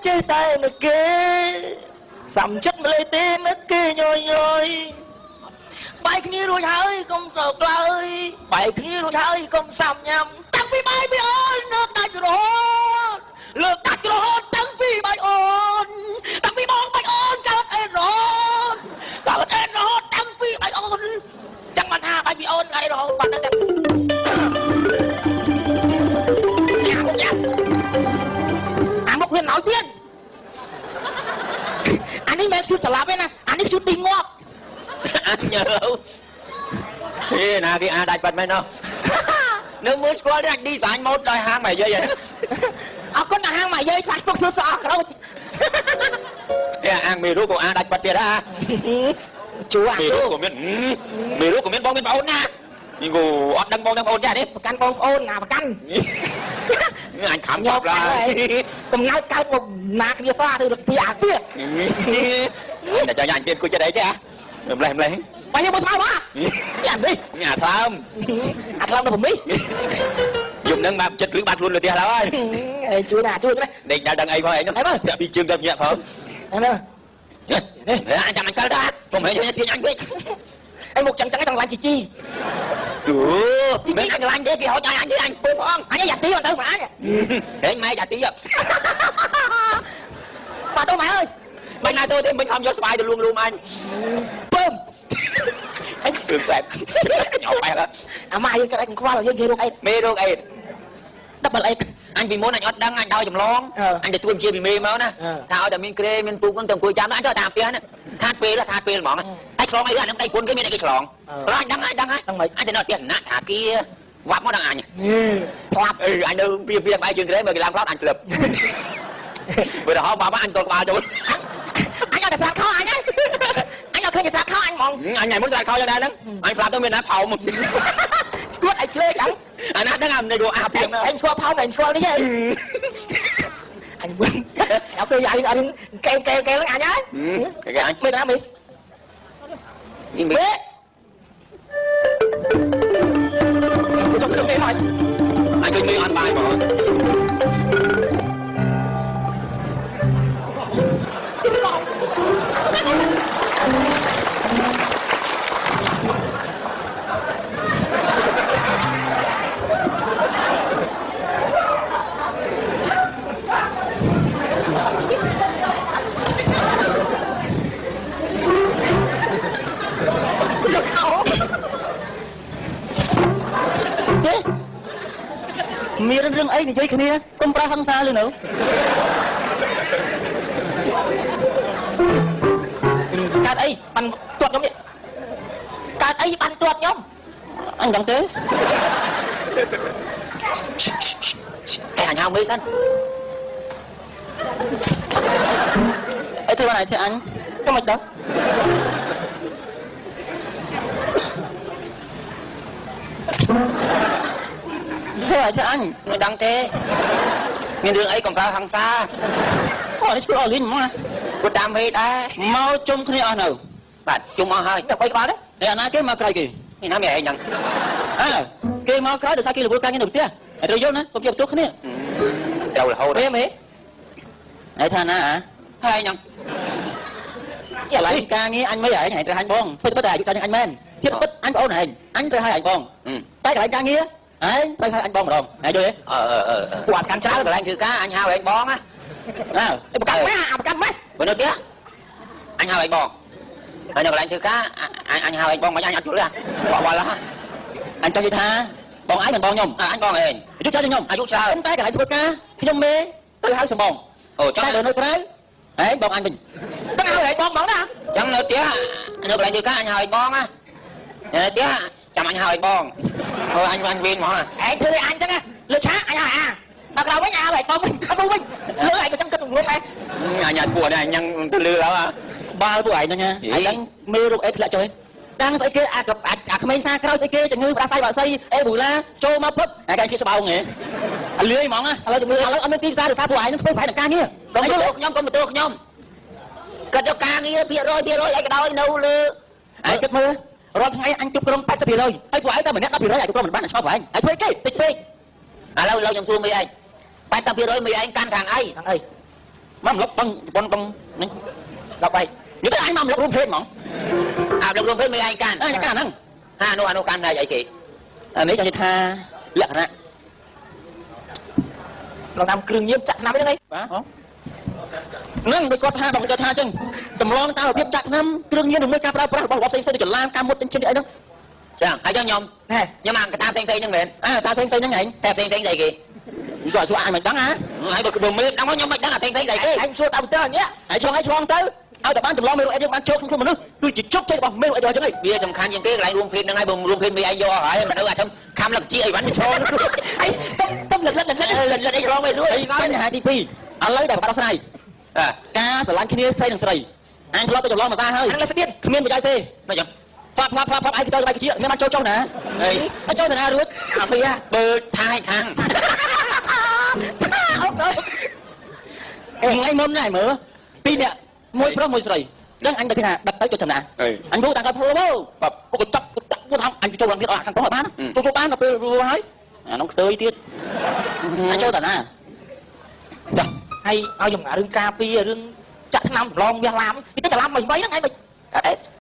ចេះតែនឹកគេសំចិត្តម្លេះទេនឹកគេញយបាយគ្នារួចហើយកុំស្រោក្លើយបាយគ្នារួចហើយកុំសាំញ៉ាំតាំងពីបាយពីអូនលើកដាច់រហូតលើកដាច់រហូតតាំងពីបាយអូនតាំងពីបងបាយអូនកើតអេនរហូតកើតអេនរហូតតាំងពីបាយអូនchẳngបានថាបាយពីអូនកើតអេនរហូតបាត់ទៅអាមកហ៊ានឲ្យទៀតអានេះមិនឈឺច្រឡប់ទេណាអានេះឈឺទីងាប់អញញើទេណាគេអាដាច់បាត់មែនណោះនៅមើលស្គាល់ទេអញឌីហ្សាញម៉ូតដោយហាងម៉ែយាយអរគុណដល់ហាងម៉ែយាយខ្លាចពុកសួរសអស់ក្រូចអាងមេរូក៏អាដាច់បាត់ទៀតហ่าជួមេរូក៏មានបងមានប្អូនណានេះគូអត់ដឹងបងដឹងប្អូនចានេះប្រកាន់បងប្អូនណាប្រកាន់អញខំចប់ឡើយកំណើតកើតមកណាគ្នាសោះទៅពីអាទៀតតែចាញ់អញទៀតគូចិត្តអីទេម្លេះបាយមកស្មៅមកយ៉ានេះអាថ្លើមដល់ผมនេះយប់ហ្នឹងមកចិត្តរឿងបាត់ខ្លួនលើផ្ទះឡើយជួយណាជួយនេះដេកដល់ដឹងអីផងឯងហ្នឹងតែពីជើងទៅញាក់ផងហ្នឹងអញចាំអញកលតាខ្ញុំហេទាញអញវិញអញមកចឹងចង់ឡាញ់ជីមិនអញឡាញ់ទេគេហៅចៃអញទេអញពូផងអញយ៉ាទីមកទៅមកអញហេម៉ែយ៉ាទីបាទទៅម៉ែអើយមិនណាទៅទេមិនខំយកស្បាយទៅលួងអញពើមអញព្រឹកសែបញ៉ោបែបអាម៉ាយើងគាត់ឯងខ្វល់យើងនិយាយរោគអេដមេរោគអេដdoubleអេដអញពីមុនអញអត់ដឹងអញដោយចម្លងអញទៅទួនជាពីមេមកណាថាឲ្យតែមានក្រេមានពូកហ្នឹងទៅអង្គុយចាំអញទៅតាមផ្ទះណាខាតពេលហ្មងអញឆ្លងអីអាហ្នឹងដៃគុណគេមានអីគេឆ្លងខ្លាចដឹងហើយអញទៅនៅផ្ទះណាថាគៀវាប់មកដល់អញផ្លាប់អញនៅពីក្បែរជើងក្រេមើលគេឡើងផ្លាប់អញក្លឹបបើដល់ហោបាអញចូលក្បាលចូលអញអត់តែស្រាតខោអញអញអត់ឃើញគេស្រាតខោអញហ្មងអញថ្ងៃមុនស្រាតខោយ៉ាងដែរហ្នឹងអញផ្លាប់ទៅមានណាផោមគួតឲ្យឆ្លេកអាណាដឹងអានេះអាពីអញស្គាល់ផោមតែស្គាល់នេះឯងអញវិញអត់ទៅយ៉ាងអញកែហ្នឹងអញហើយកែអញមិនណាមីនេះមីចុកនេះមកអញឃើញមីអត់បាយមកមានរឿងអីនិយាយគ្នាកុំប្រើហិង្សាលើនៅកើតអីបានទាត់ខ្ញុំនេះកើតអីបានទាត់ខ្ញុំអញដឹងទេអញហៅមេសិនអីធ្វើបានអីទេអញខ្ញុំមិនដឹងធ្វើអីទេអញមិនដឹងទេមានរឿងអីកុំប្រើហិង្សាអូនេះស្គាល់លីងមកគាត់តាមមេដែរមកជុំគ្នាអស់នៅបាទជុំអស់ហើយតែក្បាលទេតែអាណាគេមកក្រោយគេនេះណាមានឯងហ្នឹងគេមកក្រោយដោយសារគេរវល់ការងារនៅផ្ទះហើយត្រូវយកណាកុំយកផ្ទះគ្នាត្រូវរហូតទេមេហើយថាណាហើយហ្នឹងកន្លែងការងារអញមិនឯងត្រូវហាញ់បងធ្វើតែអាយុចាស់ជាងអញមែនភាពពិតអញប្អូនឯងអញត្រូវឲ្យអញបងតែកន្លែងការងារឯងត្រូវឲ្យអញបងម្ដងឯងយល់ទេគាត់កាន់ច្រើនកន្លែងធ្វើការអញហៅឯងបងណាប្រកាន់ម៉េះប្រកាន់ម៉េះបើនៅផ្ទះអញហៅឯងបងហើយនៅកន្លែងធ្វើការអញហៅឯងបងមិនអញអត់យល់ទេបកវល់ហ่ะអញចង់និយាយថាបងឯងមិនបងខ្ញុំអញបងឯងអាយុច្រើនជាងខ្ញុំអាយុច្រើនតែកន្លែងធ្វើការខ្ញុំមេត្រូវហៅសំបងអូចឹងតែនៅក្រៅឯងបងអញវិញចឹងហៅឯងបងណាចឹងនៅផ្ទះនៅកន្លែងធ្វើការអញហៅឯងបងណានៅផ្ទះចាំអញហៅឯងបងអញវិញហ្មងឯងធ្វើឲ្យអញចឹងណាលើឆាអញហៅដល់ក្រោយវិញហៅឯងបងវិញអត់វិញលើឯងក៏ចឹងគិតក្នុងខ្លួនដែរអញអត់ពួតដែរអញញ៉ាំទៅលឺហើយបាល់ពួកឯងហ្នឹងឯងដឹងមេរោគអេធ្លាក់ចុះតាំងស្អីគេអាក្មេងសាក្រោយស្អីគេជំងឺផ្ដាសាយបាក់សីអេប៊ូឡាចូលមកភឹបឯងគេស្បោងហ៎លឿយហ្មងឥឡូវជំងឺឥឡូវអត់មានទីផ្សារដោយសារពួកឯងនឹងធ្វើប្រហែលការងារកុំទៅខ្ញុំគាត់យកការងារភាគរយអីក៏ដោយនៅលើឯងគិតមើលរាល់ថ្ងៃអញជប់ក្រុម 80% ហើយពួកឯងតែម្នាក់ 10% អាចជប់ក្រុមមិនបានឆ្ងល់ពួកឯងហើយធ្វើគេតិចពេកឥឡូវខ្ញុំសួរមេឯង 80% មេឯងកាន់ខាងអី mắm lóc bông này lóc bay những cái anh mắm lóc rùm phết mỏng lóc rùm phết mấy anh can cái nào nâng ano can này vậy chị mấy cho chị tha lẹ nèเราทำเครื่องเยี่ยมจักรน้ำได้ไหมนั่งไปกดท่าบอกจะท่าจังจำลองตาเพียบจักรน้ำเครื่องเยี่ยมถึงไม่กล้าปราบบอกเซ็งจะล้างการหมดเป็นเช่นไอ้น้องจังไอ้เจ้ายอมnhưng mà ta ซ็งยังไงta ซ็งยังไงแต่เซ็งgì kì rồi số ai mình đắng á hãy được đường miếng đắng có nhóm mình đắng là ซ็งgì kì anh số tao tới nhé hãy cho tớiเอาแต่บ้านจำลองไม่รู้ไอ้ยังบ้านโชคทุกคนมันนึกคือจิตโชคใช่ป่ะไม่รู้ไอ้เดียวจังไงเบียร์สำคัญอย่างเกี้ยอะไรรวมเพลงยังไงบ่รวมเพลงมีไอ้ยอหายมันเอาทำคำหลักจี้ไอ้วันโชว์ไอ้ต้องเล่นไอ้ร้องไม่รู้ไอ้ปัญหาที่พี่อะไรแต่กับเราสนายกาสลันขี้นี้ใส่หนังสืออันทะเลาะไปจำลองมาซะเฮ้ยอันนั้นละเสียดขมิ้นไปใจเต้ไม่จังพับไอ้ที่เจ้าไปขี้เนี่ยมันโจ้นะไอ้โจ้แต่น่ารู้อาเฟียเปิดทางให้ทางไอ้มนไอ้เหมือปีเนี่ยมวยเพราะมวยใส่ยังanhไปที่ไหนđặt tới cho thằng nào anh vô tặng cái proแบบกูจับกูทำanh cho rằng cái thằng có bán cho bán là pro hái nó tới tiết anh cho thằng nàoจ้ะให้เอาอย่างเรื่องกาแฟเรื่องจัดน้ำลองเวลาที่จะทำมันไว้นะไง